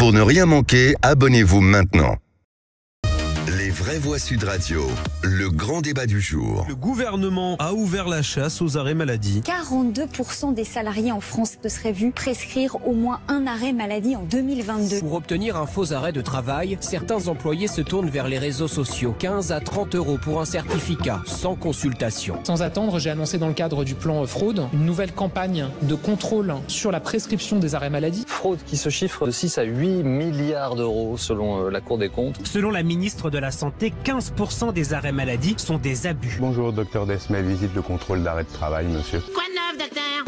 Pour ne rien manquer, abonnez-vous maintenant. Les vraies voix Sud Radio, le grand débat du jour. Le gouvernement a ouvert la chasse aux arrêts maladie. 42% des salariés en France se seraient vus prescrire au moins un arrêt maladie en 2022. Pour obtenir un faux arrêt de travail, certains employés se tournent vers les réseaux sociaux. 15 à 30 € pour un certificat, sans consultation. Sans attendre, j'ai annoncé dans le cadre du plan fraude une nouvelle campagne de contrôle sur la prescription des arrêts maladie. Fraude qui se chiffre de 6 à 8 milliards d'euros selon la Cour des comptes. Selon la ministre de la Santé, 15% des arrêts maladie sont des abus. Bonjour, docteur Desmet, visite de contrôle d'arrêt de travail, monsieur. Quoi de neuf, docteur ?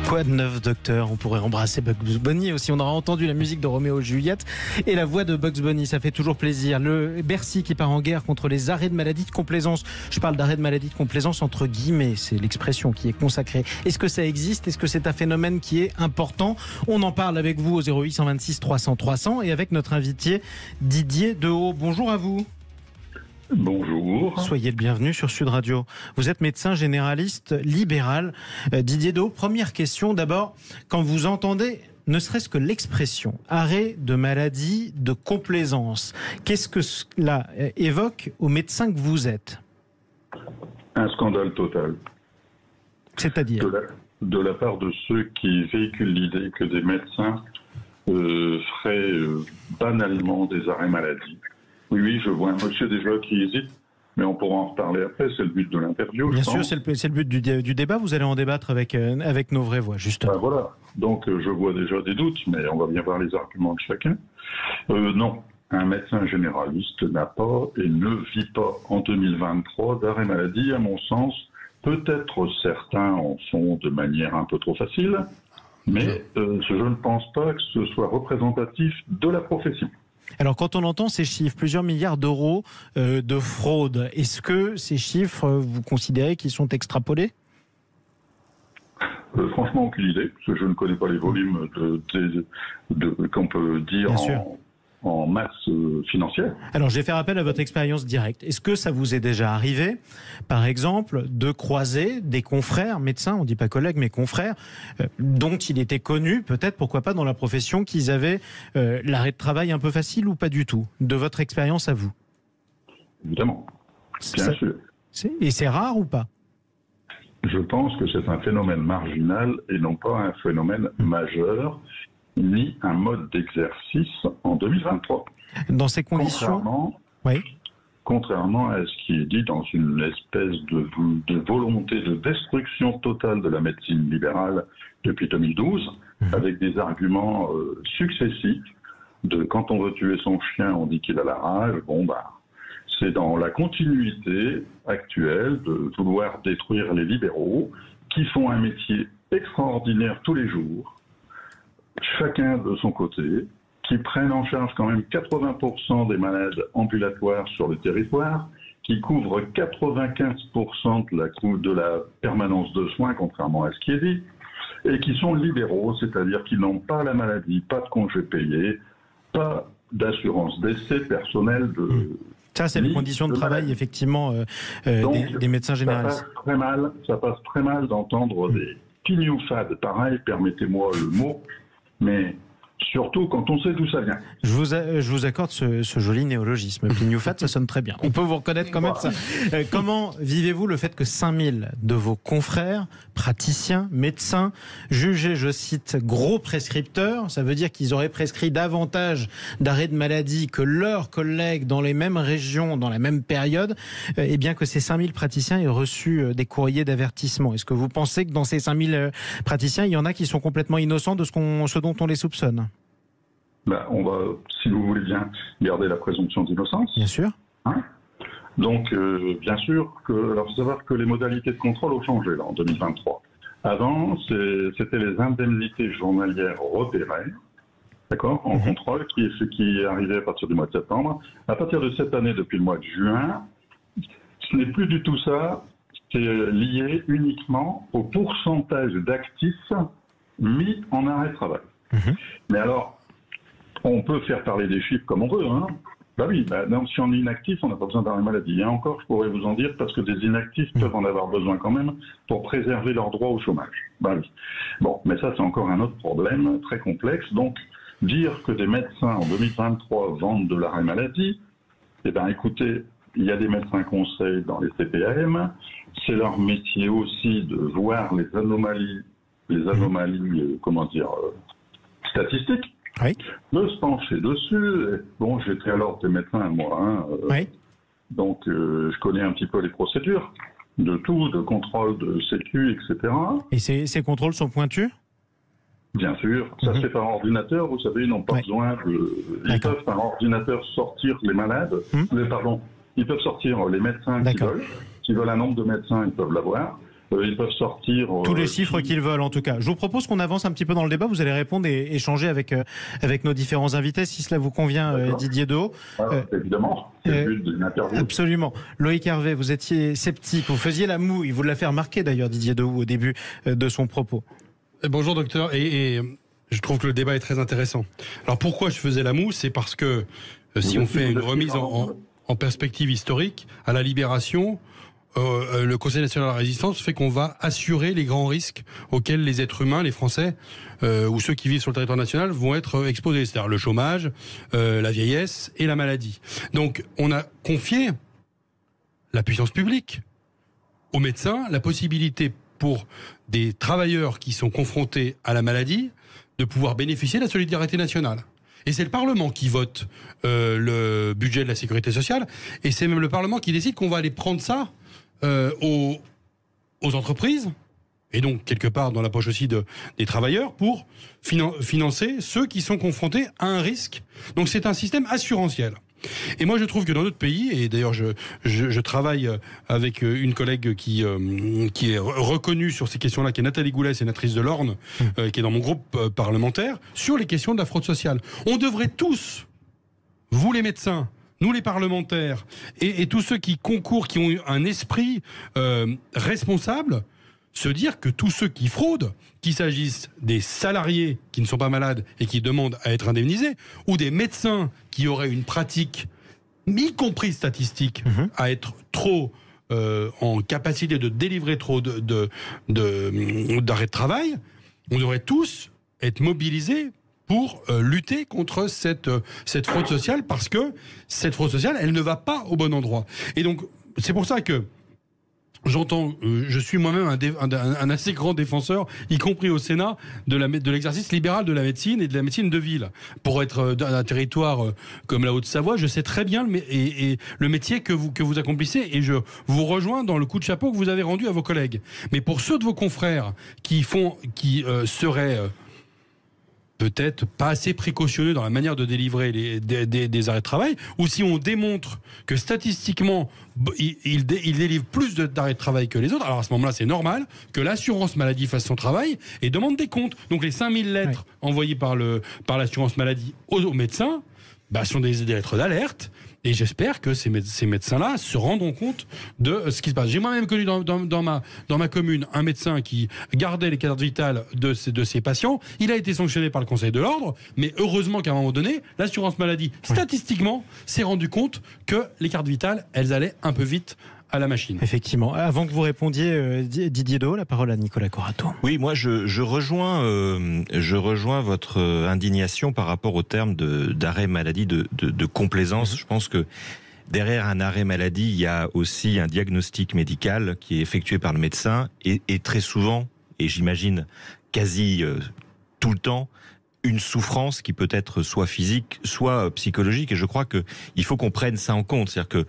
Quoi de neuf, docteur? On pourrait embrasser Bugs Bunny aussi. On aura entendu la musique de Roméo et Juliette et la voix de Bugs Bunny. Ça fait toujours plaisir. Le Bercy qui part en guerre contre les arrêts de maladie de complaisance. Je parle d'arrêt de maladie de complaisance entre guillemets. C'est l'expression qui est consacrée. Est-ce que ça existe? Est-ce que c'est un phénomène qui est important? On en parle avec vous au 08 126 300 300 et avec notre invité Didier Dehaut. Bonjour à vous. Bonjour. Soyez le bienvenu sur Sud Radio. Vous êtes médecin généraliste libéral. Didier Dehaut, première question. D'abord, quand vous entendez ne serait-ce que l'expression arrêt de maladie de complaisance, qu'est-ce que cela évoque aux médecins que vous êtes? Un scandale total. C'est-à-dire de la part de ceux qui véhiculent l'idée que des médecins feraient banalement des arrêts maladie. Oui, je vois un monsieur déjà qui hésite, mais on pourra en reparler après, c'est le but de l'interview. Bien sûr, c'est le but du débat, vous allez en débattre avec nos vraies voix, justement. Ben voilà, donc je vois déjà des doutes, mais on va bien voir les arguments de chacun. Non, un médecin généraliste n'a pas et ne vit pas en 2023 d'arrêt maladie, à mon sens. Peut-être certains en font de manière un peu trop facile, mais je ne pense pas que ce soit représentatif de la profession. Alors, quand on entend ces chiffres, plusieurs milliards d'euros de fraude, est-ce que ces chiffres, vous considérez qu'ils sont extrapolés ? Franchement, aucune idée, parce que je ne connais pas les volumes qu'on peut dire en masse financière. Alors, je vais faire appel à votre expérience directe. Est-ce que ça vous est déjà arrivé, par exemple, de croiser des confrères, médecins, on ne dit pas collègues, mais confrères, dont il était connu, peut-être, pourquoi pas, dans la profession, qu'ils avaient l'arrêt de travail un peu facile ou pas du tout, de votre expérience à vous? Évidemment, bien sûr. Et c'est rare ou pas? Je pense que c'est un phénomène marginal et non pas un phénomène majeur, ni un mode d'exercice en 2023. Dans ces conditions, contrairement à ce qui est dit dans une espèce de volonté de destruction totale de la médecine libérale depuis 2012, avec des arguments successifs de quand on veut tuer son chien, on dit qu'il a la rage. C'est dans la continuité actuelle de vouloir détruire les libéraux qui font un métier extraordinaire tous les jours, chacun de son côté, qui prennent en charge quand même 80% des malades ambulatoires sur le territoire, qui couvrent 95% de la permanence de soins, contrairement à ce qui est dit, et qui sont libéraux, c'est-à-dire qu'ils n'ont pas la maladie, pas de congés payés, pas d'assurance décès personnelle de... Ça, c'est les conditions de travail, effectivement, des médecins généralistes. Ça passe très mal d'entendre des pignoufades pareilles, permettez-moi le mot, mais surtout quand on sait d'où ça vient. Je vous accorde ce joli néologisme. Pignoufade, ça sonne très bien. On peut vous reconnaître quand même ça. Comment vivez-vous le fait que 5000 de vos confrères, praticiens, médecins, jugés, je cite, gros prescripteurs, ça veut dire qu'ils auraient prescrit davantage d'arrêts de maladie que leurs collègues dans les mêmes régions, dans la même période, et bien que ces 5000 praticiens aient reçu des courriers d'avertissement? Est-ce que vous pensez que dans ces 5000 praticiens, il y en a qui sont complètement innocents de ce dont on les soupçonne? On va, si vous voulez bien, garder la présomption d'innocence. Bien sûr. Donc, bien sûr, alors, faut savoir que les modalités de contrôle ont changé là, en 2023. Avant, c'était les indemnités journalières repérées, d'accord, en contrôle, qui arrivait à partir du mois de septembre. À partir de cette année, depuis le mois de juin, ce n'est plus du tout ça. C'est lié uniquement au pourcentage d'actifs mis en arrêt de travail. Mais alors, on peut faire parler des chiffres comme on veut, hein. Non, si on est inactif, on n'a pas besoin d'arrêt maladie. Et encore, je pourrais vous en dire, parce que des inactifs peuvent en avoir besoin quand même pour préserver leur droit au chômage. Oui. Bon, mais ça, c'est encore un autre problème très complexe. Donc, Dire que des médecins en 2023 vendent de l'arrêt maladie, eh bien écoutez, il y a des médecins conseils dans les CPAM, c'est leur métier aussi de voir les anomalies statistiques, de se pencher dessus. Bon, j'étais alors des médecins, moi, donc je connais un petit peu les procédures de tout, de contrôle de sécu, etc. Et ces contrôles sont pointus ? Bien sûr, ça se fait par ordinateur, vous savez, ils n'ont pas besoin de... Ils peuvent par ordinateur sortir les malades, ils peuvent sortir les médecins qui veulent un nombre de médecins, ils peuvent l'avoir. Ils peuvent sortir... tous les chiffres qu'ils veulent, en tout cas. Je vous propose qu'on avance un petit peu dans le débat. Vous allez répondre et échanger avec nos différents invités, si cela vous convient, Didier Dehaut. Évidemment, c'est le but d'une interview. Absolument. Loïc Hervé, vous étiez sceptique. Vous faisiez la moue. Il vous l'a fait remarquer, d'ailleurs, Didier Dehaut, au début de son propos. Bonjour, docteur. Et je trouve que le débat est très intéressant. Alors, pourquoi je faisais la moue ? C'est parce que si on fait une remise en perspective historique, à la Libération... le Conseil national de la résistance fait qu'on va assurer les grands risques auxquels les êtres humains, les Français, ou ceux qui vivent sur le territoire national vont être exposés, c'est-à-dire le chômage, la vieillesse et la maladie. Donc on a confié la puissance publique aux médecins la possibilité pour des travailleurs qui sont confrontés à la maladie de pouvoir bénéficier de la solidarité nationale. Et c'est le Parlement qui vote le budget de la sécurité sociale, et c'est même le Parlement qui décide qu'on va aller prendre ça aux entreprises, et donc quelque part dans la poche aussi des travailleurs, pour financer ceux qui sont confrontés à un risque. Donc c'est un système assurantiel. Et moi je trouve que dans notre pays, et d'ailleurs je travaille avec une collègue qui est reconnue sur ces questions-là, qui est Nathalie Goulet, sénatrice de l'Orne, qui est dans mon groupe parlementaire, sur les questions de la fraude sociale. On devrait tous, vous les médecins, nous les parlementaires, et tous ceux qui concourent, qui ont eu un esprit responsable, se dire que tous ceux qui fraudent, qu'il s'agisse des salariés qui ne sont pas malades et qui demandent à être indemnisés, ou des médecins qui auraient une pratique, y compris statistique, à être trop en capacité de délivrer trop d'arrêts de travail, on devrait tous être mobilisés pour lutter contre cette fraude sociale, parce que cette fraude sociale, elle ne va pas au bon endroit. Et donc, c'est pour ça que j'entends, je suis moi-même un assez grand défenseur, y compris au Sénat, de l'exercice libéral de la médecine et de la médecine de ville. Pour être d'un territoire comme la Haute-Savoie, je sais très bien le métier que vous accomplissez, et je vous rejoins dans le coup de chapeau que vous avez rendu à vos collègues. Mais pour ceux de vos confrères qui seraient peut-être pas assez précautionneux dans la manière de délivrer des arrêts de travail, ou si on démontre que statistiquement il délivre plus d'arrêts de travail que les autres, alors à ce moment-là c'est normal que l'assurance maladie fasse son travail et demande des comptes. Donc les 5000 lettres envoyées par l'assurance maladie aux médecins sont des lettres d'alerte, et j'espère que ces médecins-là se rendront compte de ce qui se passe. J'ai moi-même connu dans ma commune un médecin qui gardait les cartes vitales de ses patients. Il a été sanctionné par le Conseil de l'Ordre, mais heureusement qu'à un moment donné, l'assurance maladie, statistiquement, s'est rendu compte que les cartes vitales, elles allaient un peu vite à la machine. Effectivement. Avant que vous répondiez, Didier Dehaut, la parole à Nicolas Corato. Oui, moi je rejoins votre indignation par rapport au terme d'arrêt maladie de complaisance. Je pense que derrière un arrêt maladie, il y a aussi un diagnostic médical qui est effectué par le médecin, et très souvent, et j'imagine quasi tout le temps, une souffrance qui peut être soit physique, soit psychologique. Et je crois qu'il faut qu'on prenne ça en compte. C'est-à-dire que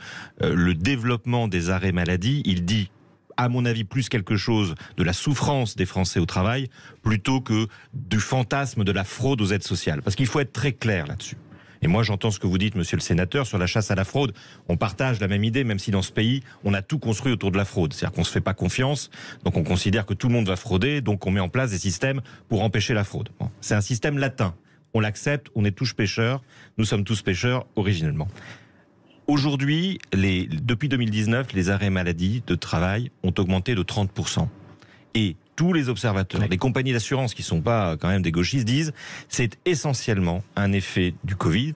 le développement des arrêts maladie, il dit, à mon avis, plus quelque chose de la souffrance des Français au travail, plutôt que du fantasme de la fraude aux aides sociales. Parce qu'il faut être très clair là-dessus. Et moi, j'entends ce que vous dites, monsieur le sénateur, sur la chasse à la fraude. On partage la même idée, même si dans ce pays, on a tout construit autour de la fraude. C'est-à-dire qu'on ne se fait pas confiance, donc on considère que tout le monde va frauder, donc on met en place des systèmes pour empêcher la fraude. Bon, c'est un système latin. On l'accepte, on est tous pêcheurs. Nous sommes tous pêcheurs originellement. Aujourd'hui, depuis 2019, les arrêts maladie de travail ont augmenté de 30%. Et tous les observateurs, les compagnies d'assurance qui ne sont pas quand même des gauchistes disent c'est essentiellement un effet du Covid,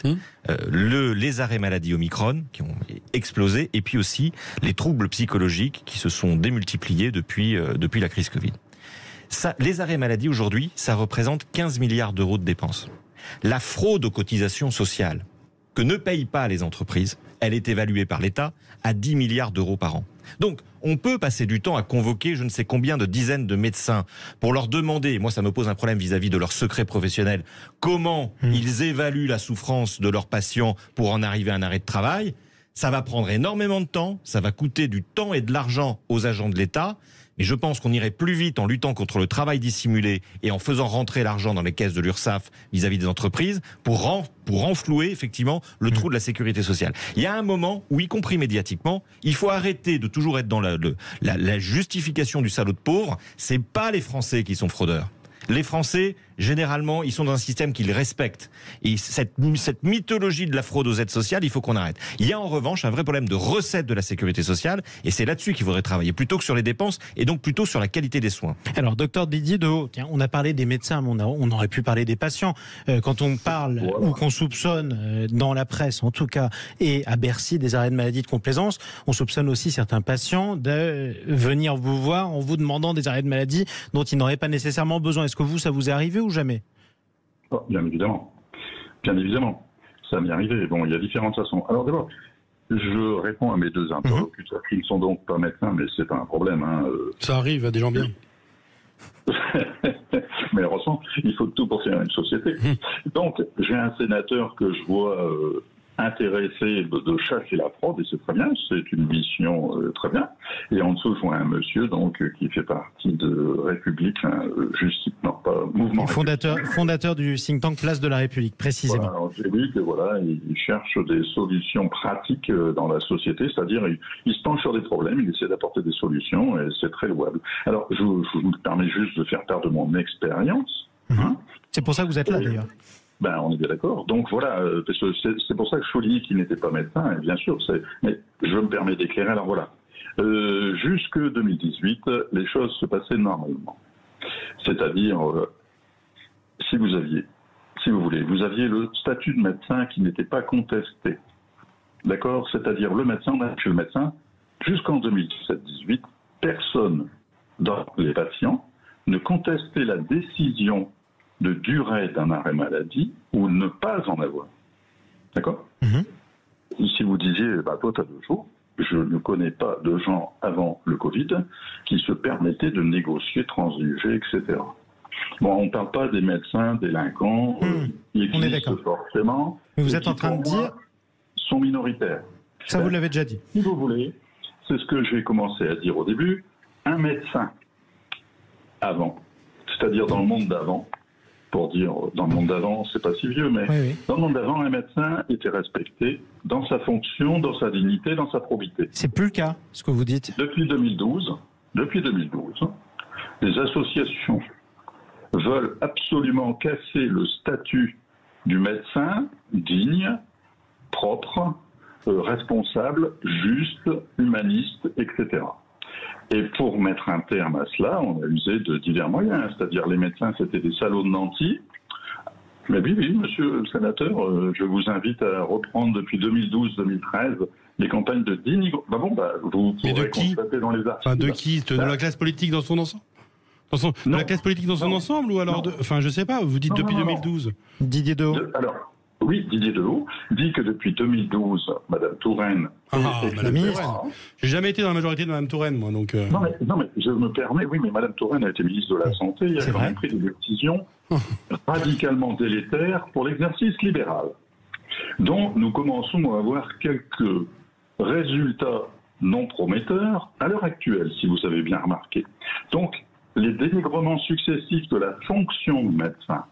les arrêts maladie Omicron qui ont explosé, et puis aussi les troubles psychologiques qui se sont démultipliés depuis la crise Covid. Les arrêts maladie aujourd'hui, ça représente 15 milliards d'euros de dépenses. La fraude aux cotisations sociales que ne payent pas les entreprises, elle est évaluée par l'État à 10 milliards d'euros par an. Donc, on peut passer du temps à convoquer je ne sais combien de dizaines de médecins pour leur demander, moi ça me pose un problème vis-à-vis de leur secret professionnel, comment ils évaluent la souffrance de leurs patients pour en arriver à un arrêt de travail. Ça va prendre énormément de temps, ça va coûter du temps et de l'argent aux agents de l'État. Mais je pense qu'on irait plus vite en luttant contre le travail dissimulé et en faisant rentrer l'argent dans les caisses de l'URSSAF vis-à-vis des entreprises pour renflouer effectivement le trou de la sécurité sociale. Il y a un moment où, y compris médiatiquement, il faut arrêter de toujours être dans la justification du salaud de pauvre. C'est pas les Français qui sont fraudeurs. Les Français, généralement, ils sont dans un système qu'ils respectent. Et cette mythologie de la fraude aux aides sociales, il faut qu'on arrête. Il y a en revanche un vrai problème de recette de la sécurité sociale, et c'est là-dessus qu'il faudrait travailler, plutôt que sur les dépenses, et donc plutôt sur la qualité des soins. Alors, docteur Didier Dehaut, tiens, on a parlé des médecins, mais on aurait pu parler des patients. Quand on parle, ou qu'on soupçonne, dans la presse en tout cas, et à Bercy, des arrêts de maladie de complaisance, on soupçonne aussi certains patients de venir vous voir en vous demandant des arrêts de maladie dont ils n'auraient pas nécessairement besoin. Est-ce que vous, ça vous est arrivé ou jamais? Oh, bien évidemment. Bien évidemment. Ça m'est arrivé. Bon, il y a différentes façons. Alors d'abord, je réponds à mes deux interlocuteurs qui ne sont donc pas médecins, mais c'est pas un problème. Hein. Ça arrive à des gens bien. Mais heureusement, il faut tout pour faire une société. Donc, j'ai un sénateur que je vois intéressé de chasser la fraude, et c'est très bien, c'est une mission très bien. Et en dessous, je vois un monsieur donc qui fait partie de République, Justice, non pas Mouvement. Fondateur du think tank Place de la République, précisément. Voilà, j'ai vu que voilà, il cherche des solutions pratiques dans la société, c'est-à-dire il se penche sur des problèmes, il essaie d'apporter des solutions, et c'est très louable. Alors, je me permets juste de faire part de mon expérience. Hein. C'est pour ça que vous êtes là, d'ailleurs. Ben, on est bien d'accord. Donc voilà, parce que c'est pour ça que je soulignais qu'il n'était pas médecin, et bien sûr, mais je me permets d'éclairer. Alors voilà, jusque 2018, les choses se passaient normalement. C'est-à-dire, si vous aviez le statut de médecin qui n'était pas contesté. D'accord? C'est-à-dire le médecin, chez le médecin, jusqu'en 2017-18, personne dans les patients ne contestait la décision de durée d'un arrêt maladie ou ne pas en avoir. D'accord? Si vous disiez, bah, toi, tu as 2 jours, je ne connais pas de gens avant le Covid qui se permettaient de négocier, transiger, etc. Bon, on ne parle pas des médecins délinquants, qui existent forcément. Mais vous êtes en train de dire... sont minoritaires. Ça, vous l'avez déjà dit. Si vous voulez, c'est ce que j'ai commencé à dire au début, un médecin avant, c'est-à-dire dans le monde d'avant, pour dire dans le monde d'avant, c'est pas si vieux, mais dans le monde d'avant, un médecin était respecté dans sa fonction, dans sa dignité, dans sa probité. C'est plus le cas, ce que vous dites. Depuis 2012, les associations veulent absolument casser le statut du médecin digne, propre, responsable, juste, humaniste, etc. Et pour mettre un terme à cela, on a usé de divers moyens, c'est-à-dire les médecins, c'était des salauds de nantis. Mais oui, monsieur le sénateur, je vous invite à reprendre depuis 2012-2013 les campagnes de dénigrement. Vous pourrez constater dans les articles. Enfin, de qui? De la classe politique dans son ensemble? De la classe politique dans son ensemble, ou alors enfin, je sais pas, vous dites depuis 2012. Didier Dehaut. Oui, Didier Dehaut dit que depuis 2012, Madame Touraine... Madame Touraine. J'ai jamais été dans la majorité de Madame Touraine, moi, donc... Non, mais je me permets, oui, mais Madame Touraine a été ministre de la Santé, il a quand même pris des décisions radicalement délétères pour l'exercice libéral. Donc, nous commençons à avoir quelques résultats non prometteurs à l'heure actuelle, si vous avez bien remarqué. Donc, les dénigrements successifs de la fonction de médecin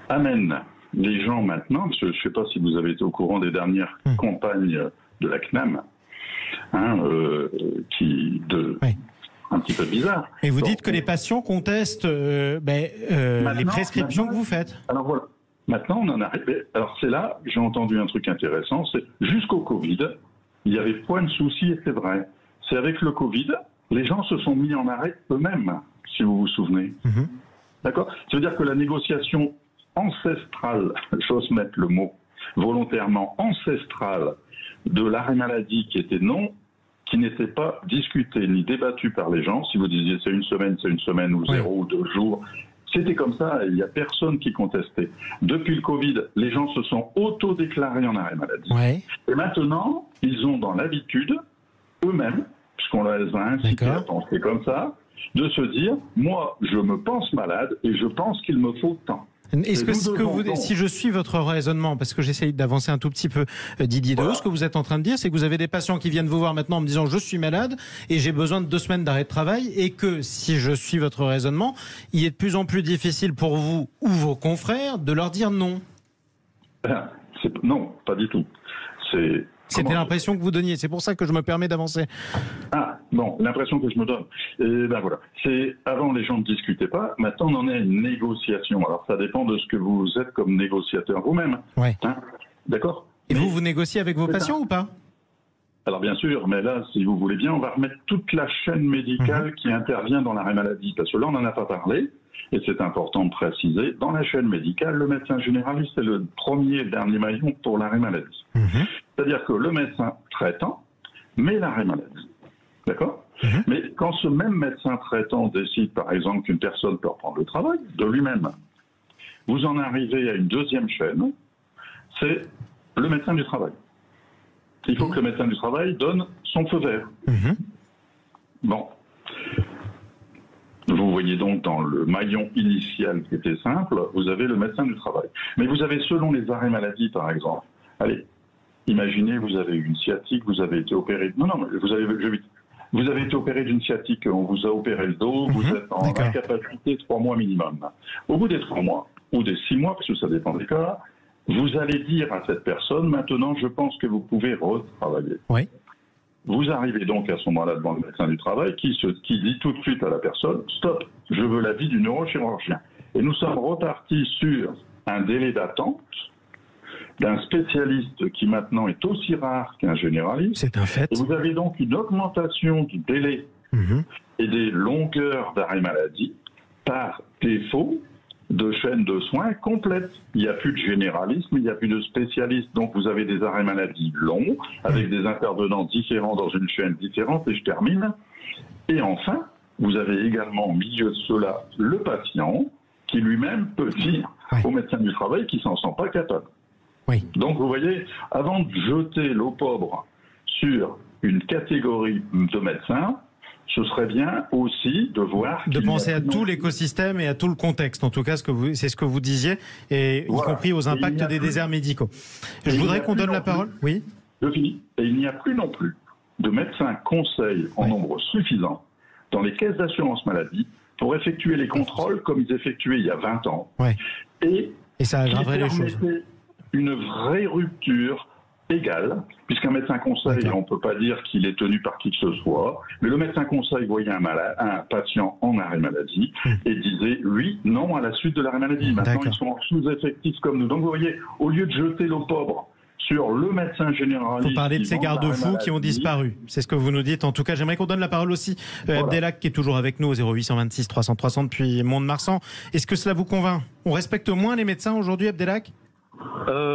amènent les gens maintenant, parce que je ne sais pas si vous avez été au courant des dernières campagnes de la CNAM, un petit peu bizarre. Et vous dites que les patients contestent les prescriptions que vous faites. Alors voilà, maintenant on en arrive. Alors c'est là, j'ai entendu un truc intéressant, c'est jusqu'au Covid, il y avait point de souci, et c'est vrai. C'est avec le Covid, les gens se sont mis en arrêt eux-mêmes, si vous vous souvenez. D'accord? Ça veut dire que la négociation ancestrale, j'ose mettre le mot, volontairement ancestrale, de l'arrêt maladie qui n'était pas discuté ni débattu par les gens. Si vous disiez c'est une semaine ou 0 ou 2 jours, C'était comme ça, il n'y a personne qui contestait. Depuis le Covid, les gens se sont auto-déclarés en arrêt maladie. Ouais. Et maintenant, ils ont dans l'habitude, eux-mêmes, puisqu'on les a incités à penser comme ça, de se dire, moi, je me pense malade et je pense qu'il me faut tant. Est-ce que, si je suis votre raisonnement, parce que j'essaye d'avancer un tout petit peu, Didier Dehaut, ce que vous êtes en train de dire, c'est que vous avez des patients qui viennent vous voir maintenant en me disant je suis malade et j'ai besoin de 2 semaines d'arrêt de travail, et que si je suis votre raisonnement, il est de plus en plus difficile pour vous ou vos confrères de leur dire non. Non, pas du tout. C'était l'impression que vous donniez, c'est pour ça que je me permets d'avancer. Ah, bon, l'impression que je me donne. Et ben voilà. Avant, les gens ne discutaient pas, maintenant on en est à une négociation. Alors ça dépend de ce que vous êtes comme négociateur vous-même. Ouais. Hein, d'accord ? Et vous négociez avec vos patients ou pas ? Alors bien sûr, mais là, si vous voulez bien, on va remettre toute la chaîne médicale qui intervient dans l'arrêt maladie. Parce que là, on n'en a pas parlé, et c'est important de préciser, dans la chaîne médicale, le médecin généraliste est le premier et dernier maillon pour l'arrêt maladie. C'est-à-dire que le médecin traitant met l'arrêt maladie. D'accord ? Mais quand ce même médecin traitant décide, par exemple, qu'une personne peut reprendre le travail de lui-même, vous en arrivez à une deuxième chaîne, c'est le médecin du travail. Il faut que le médecin du travail donne son feu vert. Bon. Vous voyez donc dans le maillon initial qui était simple, vous avez le médecin du travail. Mais vous avez, selon les arrêts maladie, par exemple, allez, imaginez, vous avez eu une sciatique, vous avez été opéré... Non, vous avez été opéré d'une sciatique, on vous a opéré le dos, vous êtes en incapacité 3 mois minimum. Au bout des 3 mois, ou des 6 mois, parce que ça dépend des cas, vous allez dire à cette personne, maintenant, je pense que vous pouvez retravailler. Oui. Vous arrivez donc à ce moment-là devant le médecin du travail qui dit tout de suite à la personne, stop, je veux l'avis du neurochirurgien. Et nous sommes repartis sur un délai d'attente d'un spécialiste qui maintenant est aussi rare qu'un généraliste. C'est un fait. Et vous avez donc une augmentation du délai et des longueurs d'arrêt maladie par défaut de chaîne de soins complète. Il n'y a plus de généralisme, il n'y a plus de spécialistes, donc vous avez des arrêts maladie longs, avec des intervenants différents dans une chaîne différente, et je termine. Et enfin, vous avez également au milieu de cela le patient, qui lui-même peut dire au médecin du travail qu'il ne s'en sent pas capable. Oui. Donc vous voyez, avant de jeter l'opprobre sur une catégorie de médecins, ce serait bien aussi de voir... De penser à tout l'écosystème et à tout le contexte. En tout cas, c'est ce que vous disiez, et y compris aux impacts des déserts médicaux. Je voudrais qu'on donne la parole. Oui. Je finis. Et il n'y a plus non plus de médecins conseils en nombre suffisant dans les caisses d'assurance maladie pour effectuer les contrôles comme ils effectuaient il y a 20 ans. Et ça aggraverait les choses. Une vraie rupture égale, puisqu'un médecin conseil, on ne peut pas dire qu'il est tenu par qui que ce soit, mais le médecin conseil voyait un patient en arrêt maladie et disait oui, non à la suite de l'arrêt maladie. Maintenant, ils sont en sous-effectifs comme nous. Donc vous voyez, au lieu de jeter l'opprobre sur le médecin généraliste... Vous parlez de ces garde-fous qui ont disparu. C'est ce que vous nous dites. En tout cas, j'aimerais qu'on donne la parole aussi à Abdelhak, qui est toujours avec nous au 0826 300 300 depuis Mont-de-Marsan. Est-ce que cela vous convainc ? On respecte moins les médecins aujourd'hui, Abdelhak ?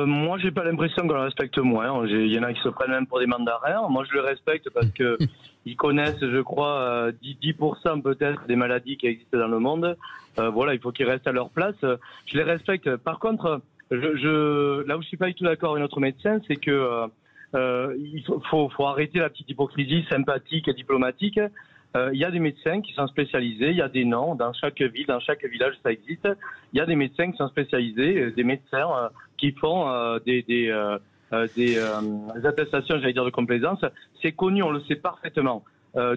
Moi, j'ai pas l'impression qu'on le respecte moins. Il y en a qui se prennent même pour des mandataires. Moi, je le respecte parce que ils connaissent, je crois, 10% peut-être des maladies qui existent dans le monde. Voilà, il faut qu'ils restent à leur place. Je les respecte. Par contre, là où je suis pas du tout d'accord avec notre médecin, c'est que il faut arrêter la petite hypocrisie sympathique et diplomatique. Il y a des médecins qui sont spécialisés, il y a des noms, dans chaque ville, dans chaque village, ça existe. Il y a des médecins qui sont spécialisés, des médecins qui font des attestations, j'allais dire, de complaisance. C'est connu, on le sait parfaitement.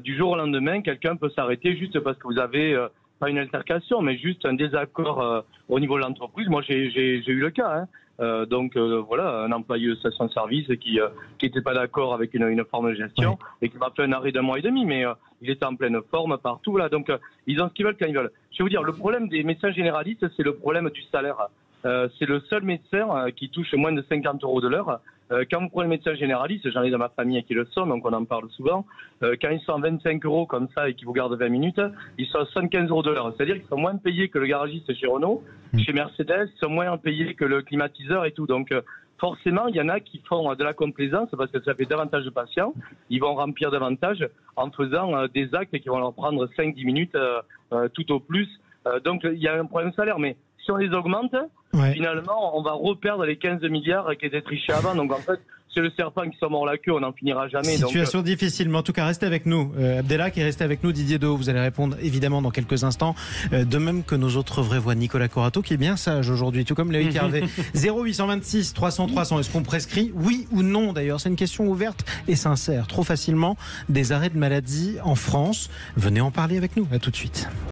Du jour au lendemain, quelqu'un peut s'arrêter juste parce que vous avez, pas une altercation, mais juste un désaccord au niveau de l'entreprise. Moi, j'ai eu le cas, hein. Voilà, un employé de station-service qui n'était pas d'accord avec une forme de gestion et qui m'a fait un arrêt d'1 mois et demi, mais il était en pleine forme partout là, donc ils ont ce qu'ils veulent quand ils veulent. Je vais vous dire, le problème des médecins généralistes, c'est le problème du salaire. C'est le seul médecin qui touche moins de 50 € de l'heure. Quand vous prenez le médecin généraliste, j'en ai dans ma famille qui le sont, donc on en parle souvent, quand ils sont à 25 € comme ça et qu'ils vous gardent 20 minutes, ils sont à 75 € de l'heure. C'est-à-dire qu'ils sont moins payés que le garagiste chez Renault, chez Mercedes, ils sont moins payés que le climatiseur et tout. Donc forcément, il y en a qui font de la complaisance parce que ça fait davantage de patients. Ils vont remplir davantage en faisant des actes qui vont leur prendre 5-10 minutes tout au plus. Donc il y a un problème de salaire, mais si on les augmente, finalement, on va reperdre les 15 milliards qui étaient trichés avant. Donc en fait, c'est le serpent qui se mord la queue, on n'en finira jamais. Situation difficile, mais en tout cas, restez avec nous. Abdellah qui est resté avec nous, Didier Dehaut, vous allez répondre évidemment dans quelques instants. De même que nos autres vraies voix, Nicolas Corato, qui est bien sage aujourd'hui, tout comme Loïc Hervé. 0826 300 300, est-ce qu'on prescrit, oui ou non d'ailleurs? C'est une question ouverte et sincère. Trop facilement des arrêts de maladie en France. Venez en parler avec nous, à tout de suite.